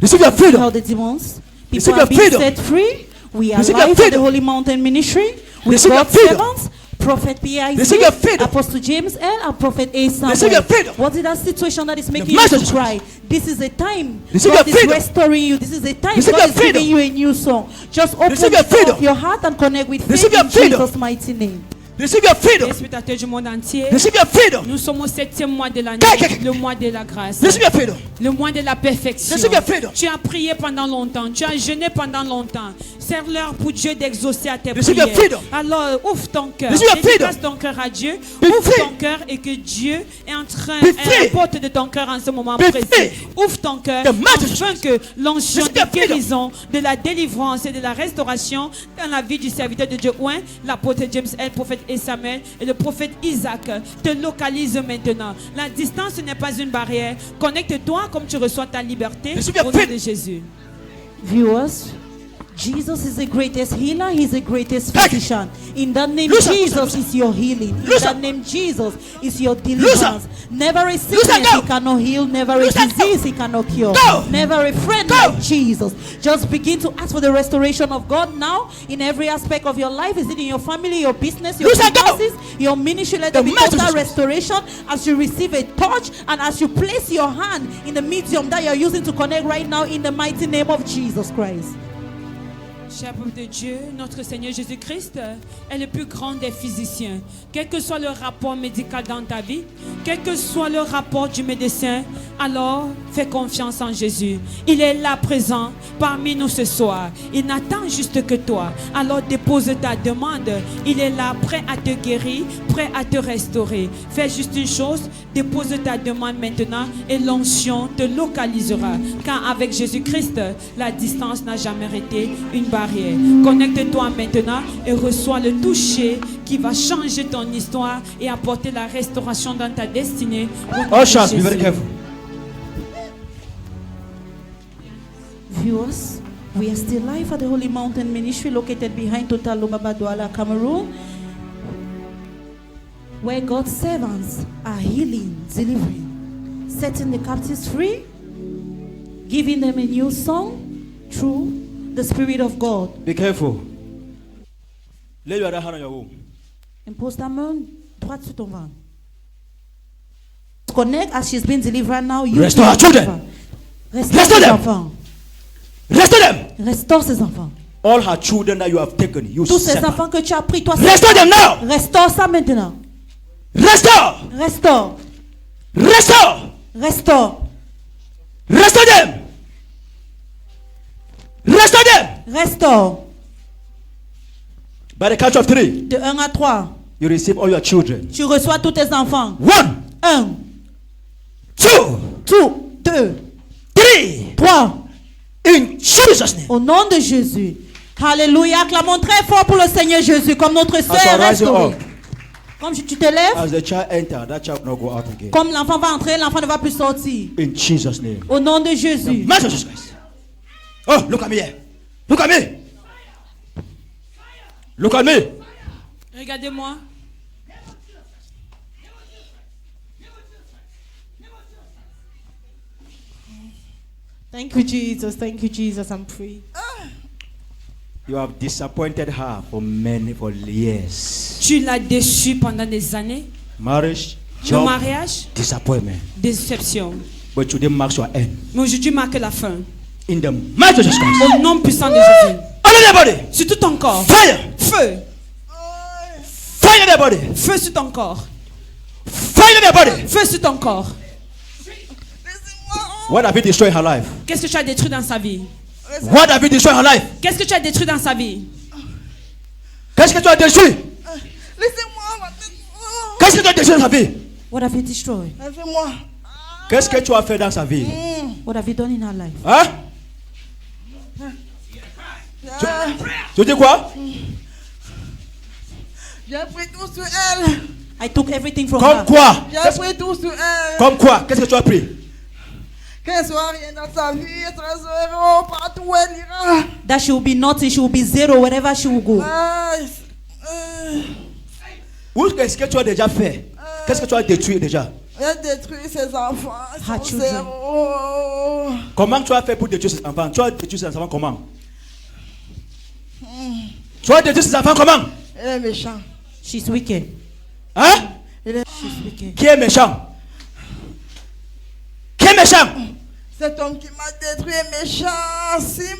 Receive your How freedom. the demons, Receive people your are being freedom. set free. We are Receive your live at the freedom. Holy Mountain Ministry with Receive your God's freedom. servants, Prophet P.I.Z., Receive your freedom. Apostle James L., and Prophet A. Samuel. Receive your freedom. What is that situation that is making you message. to cry? This is a time Receive God your is freedom. restoring you. This is a time Receive God your is freedom. giving you a new song. Just open Receive the your door freedom. of your heart and connect with faith Receive your in freedom. Jesus' mighty name. Receive your freedom. Les spectateurs du monde entier, Receive your freedom. nous sommes au 7e mois de l'année, le mois de la grâce, Receive your freedom. le mois de la perfection. Receive your freedom. Tu as prié pendant longtemps, tu as jeûné pendant longtemps. C'est l'heure pour Dieu d'exaucer à tes Receive your prières. freedom. Alors ouvre ton cœur, Receive your freedom. dédicace ton cœur à Dieu, Be ouvre free. ton cœur et que Dieu est en train, Be est à free. la porte de ton cœur en ce moment Be précis. free. Ouvre ton cœur The majesty. afin que l'onction Receive de your freedom. guérison, de la délivrance et de la restauration dans la vie du serviteur de Dieu, Ouen, l'apôtre James L, prophète et Samuel et le prophète Isaac te localise maintenant. La distance n'est pas une barrière. Connecte-toi comme tu reçois ta liberté Receive your au nom freedom. de Jésus. Viewers, Jesus is the greatest healer. He's the greatest physician. In that name, Loose her, Jesus is your healing. In Loose her. that name, Jesus is your Loose deliverance. Never a her, sickness go. he cannot heal. Never a Loose her, go. disease he cannot cure. Go. Never a friend Go. like Jesus. Just begin to ask for the restoration of God now in every aspect of your life. Is it in your family, your business, your Loose her, go. finances, your ministry? Let The there be master total Jesus. restoration as you receive a touch and as you place your hand in the medium that you're using to connect right now in the mighty name of Jesus Christ. Cher peuple de Dieu, notre Seigneur Jésus-Christ est le plus grand des physiciens. Quel que soit le rapport médical dans ta vie, quel que soit le rapport du médecin, alors fais confiance en Jésus. Il est là présent parmi nous ce soir. Il n'attend juste que toi. Alors dépose ta demande. Il est là prêt à te guérir, prêt à te restaurer. Fais juste une chose, dépose ta demande maintenant et l'onction te localisera. Car avec Jésus-Christ, la distance n'a jamais été une barrière. Connecte-toi maintenant et reçois le toucher qui va changer ton histoire et apporter la restauration dans ta destinée. Au nom de Ushers, be very Jésus. careful. Viewers, We are still live at the Holy Mountain Ministry located behind Total Lomaba Douala, Cameroon, where God's servants are healing, delivering, setting the captives free, giving them a new song through the Spirit of God. Be careful. Lay your right hand on your womb. Impose ta main droite sur ton ventre. Connect as she's been delivered now. You Restore her children. Restore Restore ses them. enfants. Restore them. Restore ses enfants. All her children that you have taken, you Tous ces separate. enfants que tu as pris, toi, Restore them now. restaure ça maintenant. Restore. Restaure. Restore. Restaure. Restore them. Restore them. Restaure. By the count of 3, De 1 à 3. you receive all your children. Tu reçois tous tes enfants. 1, 1, 2, 2, 3. 3. In Jesus' name. Au nom de Jésus. Alléluia. Acclamons très fort pour le Seigneur Jésus. Comme notre As sœur you est are rising restaurée. up, Comme tu te lèves, as the child enter, that child will not go out again. comme l'enfant va entrer, l'enfant ne va plus sortir. In Jesus' name. Au nom de Jésus. Master Jesus Christ. Oh, look at me here. Look at me. Look at me. Regardez-moi. Thank you, Jesus. Thank you, Jesus. I'm free. You have disappointed her for years. Tu l'as déçu pendant des années. Marriage, Le job, mariage, disappointment. déception. But today marks your end. Mais aujourd'hui marque la fin. In the mighty Jesus Christ. Au nom puissant de Jésus. Under their body. Sur tout ton corps. Fire. Feu. Fire their body. Feu sur ton corps. Fire their body. Feu sur ton corps. What have you destroyed her life? Qu'est-ce que tu as détruit dans sa vie? What have you destroyed her life? Qu'est-ce que tu as détruit dans sa vie? Qu'est-ce que tu as détruit? Laissez-moi. Qu'est-ce que tu as détruit dans sa vie? What have you destroyed? Laissez-moi. Qu'est-ce que tu as fait dans sa vie? What have you done in her life? Hein? Tu dis quoi? J'ai pris tout sur elle. I took everything from Comme her. quoi? J'ai pris tout sur elle. Comme quoi? Qu'est-ce que tu as pris? Qu'elle soit rien dans sa vie, elle sera zéro partout où elle ira. That she will be nothing, she will be zero wherever she will go. Où est-ce que tu as déjà fait? Qu'est-ce que tu as détruit déjà? Elle détruit ses enfants. Ils Her sont children. zéro. Comment tu as fait pour détruire ses enfants? Tu as détruit ses enfants comment? Tu as détruit ses enfants comment? Elle est méchante. She's wicked. Hein? She's wicked. Qui est méchant? Qui est méchant? Cet homme qui m'a détruit est méchant. Simon.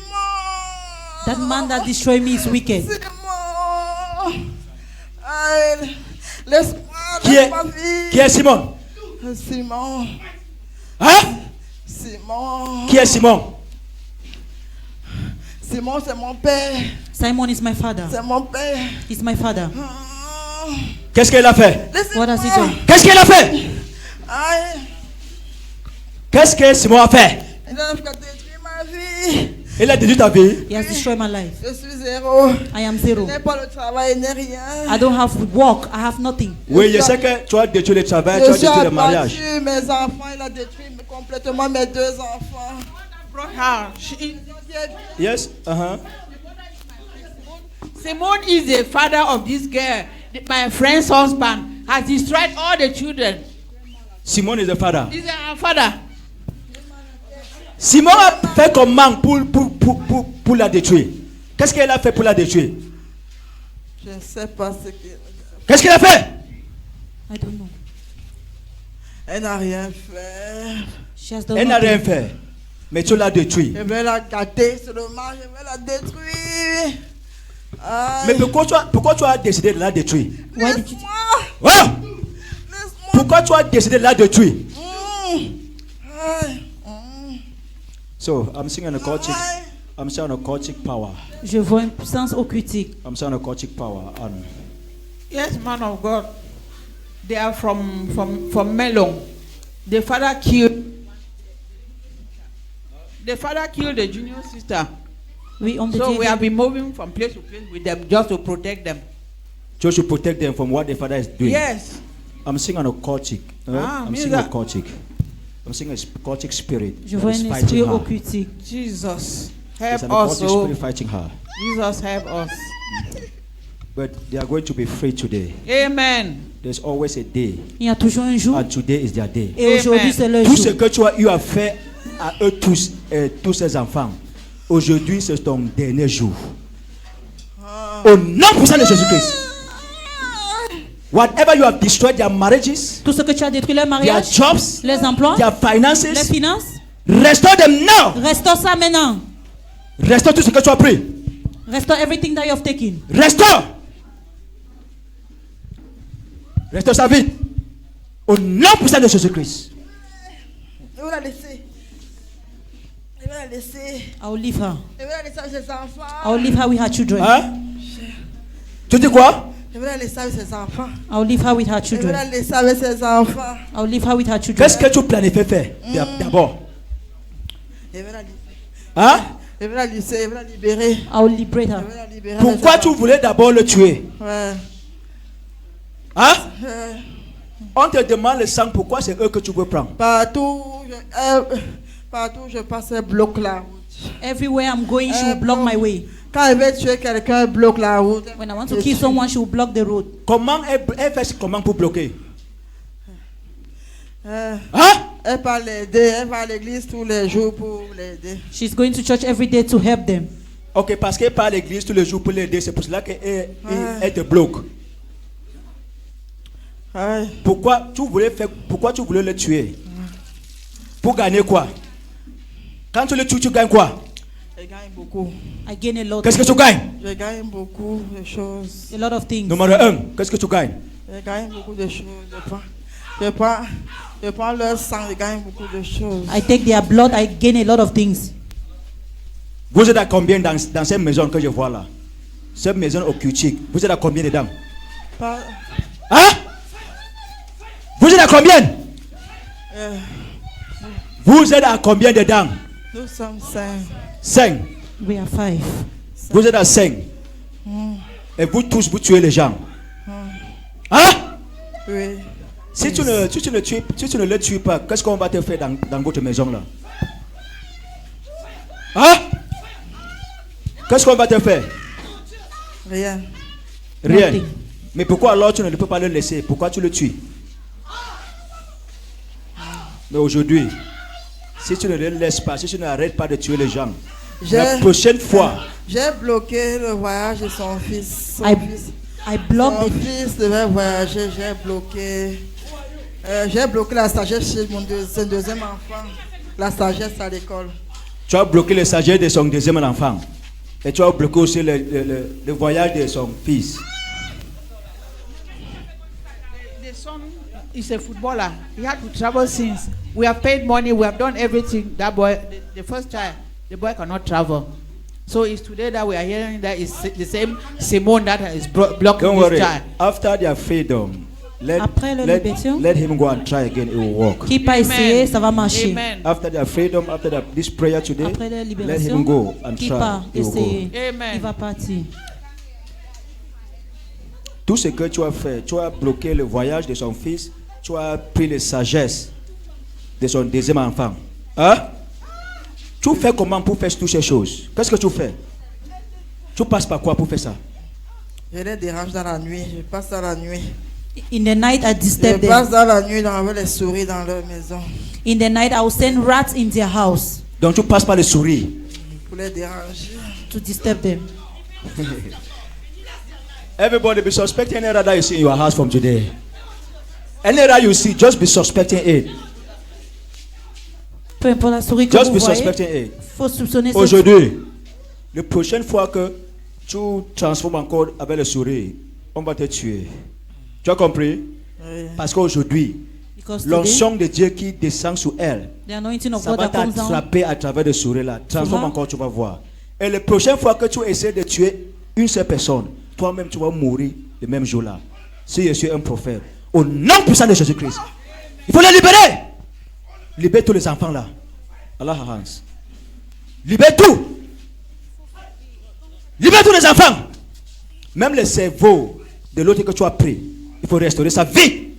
That man that destroyed me is wicked. Simon. Aïe. Laisse-moi, Qui laisse ma vie. est Simon? Simon. Hein? Simon. Qui est Simon? Simon, c'est mon père. Simon is my father. C'est mon père. He's my father. Qu'est-ce qu'elle a fait? What has he done? Qu'est-ce qu'elle a fait? Aïe. Qu'est-ce que Simon a fait? Il a détruit ma vie. Il a détruit ta vie. He has destroyed my life. Je suis zéro. I am Je zero. n'ai pas le travail, ni rien. I don't have work. I have nothing. Oui, je sais que tu as détruit le travail, tu Je as suis détruit le mariage. abattu, mes enfants, il a détruit complètement mes 2 enfants. Yes. Uh-huh. Simon is the father of this girl. My friend's husband has destroyed all the children. Simon is the father. He's our father. Simon a fait comment pour la détruire? Qu'est-ce qu'elle a fait pour la détruire? Je ne sais pas ce qu'il Qu'est-ce qu'elle a fait? I don't know. Elle n'a rien fait. She has done Elle n'a rien nothing. fait. Mais tu l'as détruit. Je vais la gâter sur le marché, je vais la détruire. Aïe. Mais pourquoi tu as décidé de la détruire? Why did you? Laisse-moi. Oh! Laisse-moi. Pourquoi tu as décidé de la détruire? Aïe. So, I'm seeing an occultic. Aïe. I'm seeing an occultic power. Je vois une puissance occultique. I'm seeing an occultic power. And Yes, man of God. They are from Melon. The father killed the junior sister. Oui, on So we have dit. been moving from place to place with them just to protect them. just to protect them from what the father is doing. Yes. I'm seeing an occultic. I'm means seeing that- occultic. I'm seeing a occultic spirit. Je vois that is un fighting esprit her. occultique. Jesus. There's Help an us, occultic oh. spirit fighting her. Jesus, help us. But they are going to be free today. Amen. There's always a day. Il y a toujours un jour. And today is their day. Et aujourd'hui, c'est le Tout ce jour. que tu as eu à faire à eux tous, tous ces enfants, aujourd'hui c'est ton dernier jour. Au nom puissant de Jésus-Christ. Whatever you have destroyed, their marriages, Tout ce que tu as détruit, leur their mariage, jobs, les emplois, their les finances, finances, restore them now. restaure ça maintenant. Restore tout ce que tu as pris. Restore everything that you have taken. Restore. Restore sa vie. Au nom puissant de Jésus-Christ. Il va la laisser. Il va la laisser. I will leave her. Il va la laisser avec ses enfants. I will leave her with her children. Hein? Tu dis quoi? Il va la laisser avec ses enfants. I will leave her with her Il va la children. laisser avec ses enfants. I will leave her with her children. Qu'est-ce que tu planifies faire d'abord? Il va la laisser. Hein? Il va la laisser. Il va la libérer. I will liberate her. Il va la libérer. Pourquoi tu voulais d'abord le tuer? Ouais. Hein? On te demande le sang, pourquoi c'est eux que tu veux prendre? Partout je passe, elle bloque la route. Everywhere I'm going, she will block my way. Quand elle veut tuer quelqu'un, elle bloque la route. When I want to kill someone, she will block the road. Comment elle fait comment pour bloquer? Hein? Hein? Elle va l'aider. Elle va à l'église tous les jours pour l'aider. She's going to church every day to help them. Ok, parce qu'elle part à l'église tous les jours pour l'aider, c'est pour cela qu'elle elle te bloque. Ouais. Pourquoi tu voulais le tuer? Pour gagner quoi? Quand tu le tues, tu gagnes quoi? Je gagne beaucoup. I gain a lot. Qu'est-ce que tu gagnes? Je gagne beaucoup de choses. A lot of things. Numéro 1, qu'est-ce que tu gagnes? Je gagne beaucoup de choses. Je prends leur sang, je gagne beaucoup de choses. I take their blood, I gain a lot of things. Vous êtes à combien dans cette maison que je vois là? Cette maison occultique, vous êtes à combien dedans? Pas- Hein? Vous êtes à combien? Vous êtes à combien dedans? Nous sommes 5. 5. We are 5. Vous êtes à 5. Et vous tous, vous tuez les gens. Hein? Oui. Si tu ne le tues pas, qu'est-ce qu'on va te faire dans votre maison là? Hein? Qu'est-ce qu'on va te faire? Rien. Rien. Nothing. Mais pourquoi alors tu ne peux pas le laisser? Pourquoi tu le tues? Mais aujourd'hui, si tu ne le laisses pas, si tu n'arrêtes pas de tuer les gens, la prochaine fois, J'ai bloqué le voyage de son fils. Son I fils blocked it. fils devait voyager, j'ai bloqué. J'ai bloqué la sagesse chez mon deuxième enfant. La sagesse à l'école. tu as bloqué le sagesse de son deuxième enfant. Et tu as bloqué aussi le voyage de son fils. The son is a footballer. He had to travel since. We have paid money. We have done everything. That boy, the first child, the boy cannot travel. So it's today that we are hearing that it's the same Simone that is blocking Don't this worry. child. After their freedom, Après leur liberté, let him go and try again. It will work. qui pas essayer, ça va marcher. Amen. After their freedom, after this prayer today, Après leur let him libération, go and qui try. pas It will go. essayer, Amen. il va partir. Tout ce que tu as fait, tu as bloqué le voyage de son fils, tu as pris la sagesse de son deuxième enfant. Hein? Tu fais comment pour faire toutes ces choses? Qu'est-ce que tu fais? Tu passes par quoi pour faire ça? Je les dérange dans la nuit. Je passe dans la nuit. In the night, I Je disturb passe them. dans la nuit avec les souris dans leur maison. In the night, I will send rats in their house Donc tu passes par les souris. Pour les déranger. to disturb them. Everybody be suspecting any rat that you see in your house from today. Any rat you see, just be suspecting it. Peu importe la souris que Just vous be voyez, suspecting it. faut soupçonner cette Aujourd'hui, la prochaine fois que tu transformes encore avec les souris, on va te tuer. Tu as compris? Oui. Parce qu'aujourd'hui, because today, l'onction de Dieu qui descend sur elle, the anointing of ça God va that comes down, t'attraper à travers les souris là. Transforme Souvent. encore, tu vas voir. Et la prochaine fois que tu essaies de tuer une seule personne, toi-même tu vas mourir le même jour là. Si je suis un prophète, au nom puissant de Jésus-Christ, il faut les libérer. Libère tous les enfants là. Allah Hans. Libère tout. Libère tous les enfants. Même le cerveau de l'autre que tu as pris, il faut restaurer sa vie.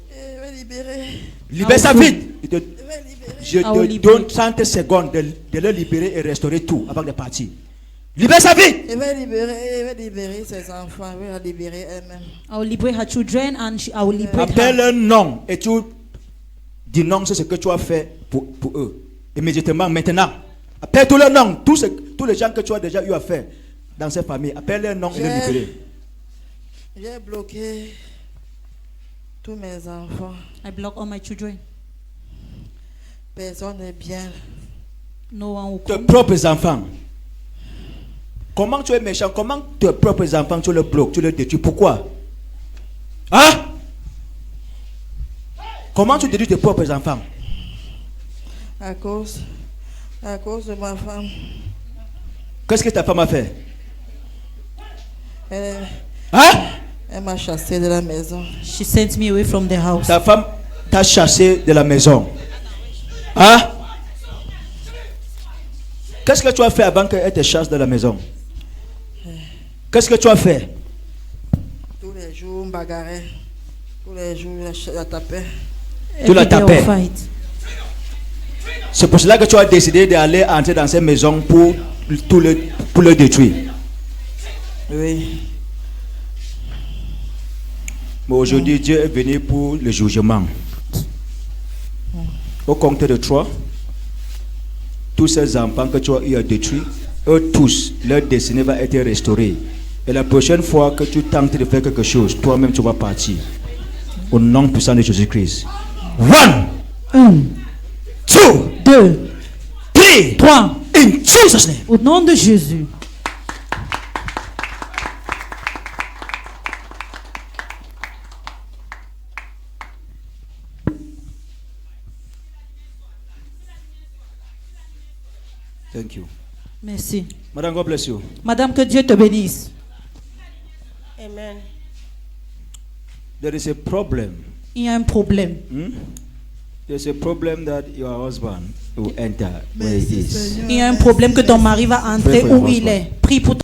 Je vais libérer. Libère sa vie. Il te- Je vais libérer. Je I will te liberate. donne 30 secondes de le libérer et restaurer tout avant de partir. Libère sa vie. Il va libérer ses enfants, il va libérer elle-même. I will liberate her children and I will liberate Appelle her. un nom et tu dénonces ce que tu as fait pour eux. Immédiatement, maintenant. Appelle tous les noms, tous les gens que tu as déjà eu à faire dans cette famille. Appelle les noms et les libérer. J'ai bloqué tous mes enfants. I block all my children. Personne n'est bien. No one will Tes come. propres enfants. Comment tu es méchant? Comment tes propres enfants tu les bloques, tu les détruis? Pourquoi? Hein? Comment tu détruis tes propres enfants? À cause de ma femme. Qu'est-ce que ta femme a fait? Elle Hein? m'a chassé de la maison. She sent me away from the house. Ta femme t'a chassé de la maison. Hein? Qu'est-ce que tu as fait avant qu'elle te chasse de la maison? Qu'est-ce que tu as fait? Tous les jours, on bagarrait. Tous les jours, je la tapais. Tu la Every day tapais. we fight. C'est pour cela que tu as décidé d'aller entrer dans cette maison pour le détruire. Oui. Mais aujourd'hui, Dieu est venu pour le jugement. Au compte de 3, tous ces enfants que tu as eu à détruire, eux tous, leur destinée va être restaurée. Et la prochaine fois que tu tentes de faire quelque chose, toi-même tu vas partir. Au nom puissant de Jésus-Christ. 1, 2, 3, 3. in Jesus' name. Au nom de Jésus. Thank you. Merci. Madame, God bless you. Madame, que Dieu te bénisse. Amen. There is a problem. Il y a un problème. There's a problem that your husband will enter where he is. Il y a un problème que ton mari va entrer Pray for où your il est. Prie pour ton...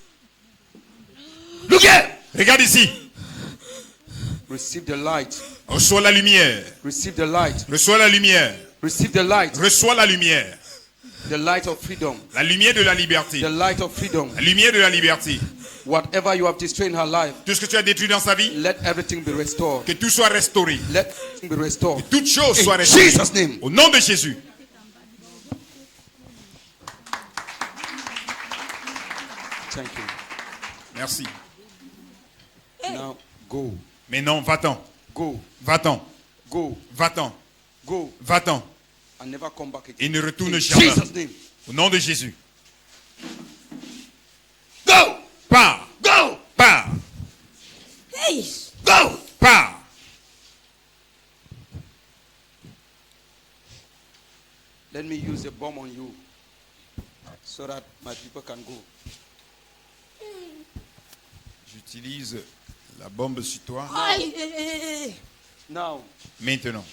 Look here. Regarde ici. Receive the light. Reçois la lumière. Receive the light. Reçois la lumière. Receive the light. Reçois la lumière. The light of freedom. La lumière de la liberté. The light of freedom. La lumière de la liberté. Whatever you have destroyed in her life, Tout ce que tu as détruit dans sa vie, let everything be restored. que tout soit restauré. Let everything be restored. Toutes choses soient In restaurées. Jesus' name. Au nom de Jésus. Thank you. Merci. Now go. Mais non, va-t'en. Go. Va-t'en. Go. Va-t'en. Go. Va-t'en. And never come back again. Et ne retourne In jamais. Jesus' name. Au nom de Jésus. Go. Pars. Go. Pars. Hey. Go. Pars. Let me use a bomb on you so that my people can go. J'utilise la bombe sur toi. Now, Maintenant.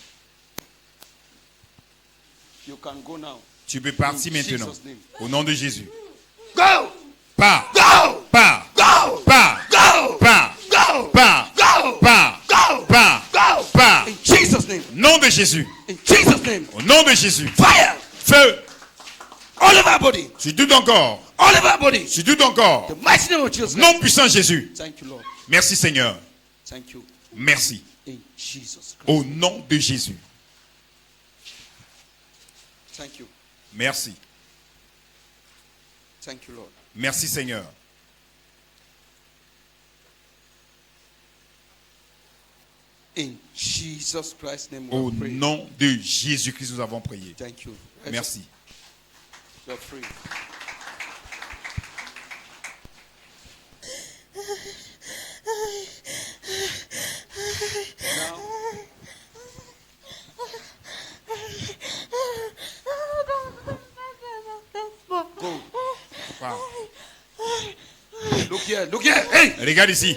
you can go now. Tu peux partir In maintenant. Jesus' name. Au nom de Jésus. Go. Pars. Go. Pars. Go. Pars. Go. Pars. Go. Pars. Go. Pars. Go. Pars. Go. Pars. In Jesus' name. Au nom de Jésus. In Jesus' name. Au nom de Jésus. Fire. Feu. All over our body. Sur tout ton corps. All over our body. Sur tout ton corps. The mighty name of Jesus. Nom puissant Jésus. Thank you, Lord. Merci Seigneur. Thank you. Merci. In Jesus Christ. Au nom de Jésus. Thank you. Merci. Thank you, Lord. Merci Seigneur. In Jesus Christ's name we Au pray. nom de Jésus-Christ, nous avons prié. Thank you. Merci. You're free. Now, go. Pars. Look here. Look here. Hey. Regarde ici.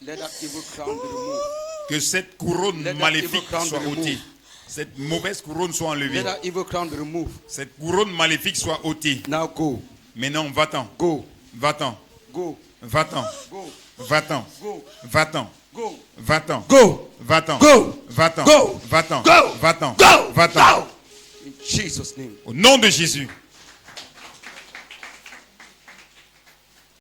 Let that evil crown be removed. Que cette couronne Let that maléfique evil crown soit be ôtée. removed. Cette mauvaise couronne soit enlevée. Let that evil crown be removed. Cette couronne maléfique soit ôtée. Now go. Maintenant, va-t'en. Go. Va-t'en. Go. Va-t'en. Go. Va-t'en. Go. Va-t'en. Go. Va-t'en. Go. Va-t'en. Go. Va-t'en. Go. Va-t'en. Go. Va-t'en. Go. Va-t'en. In Jesus' name. Au nom de Jésus.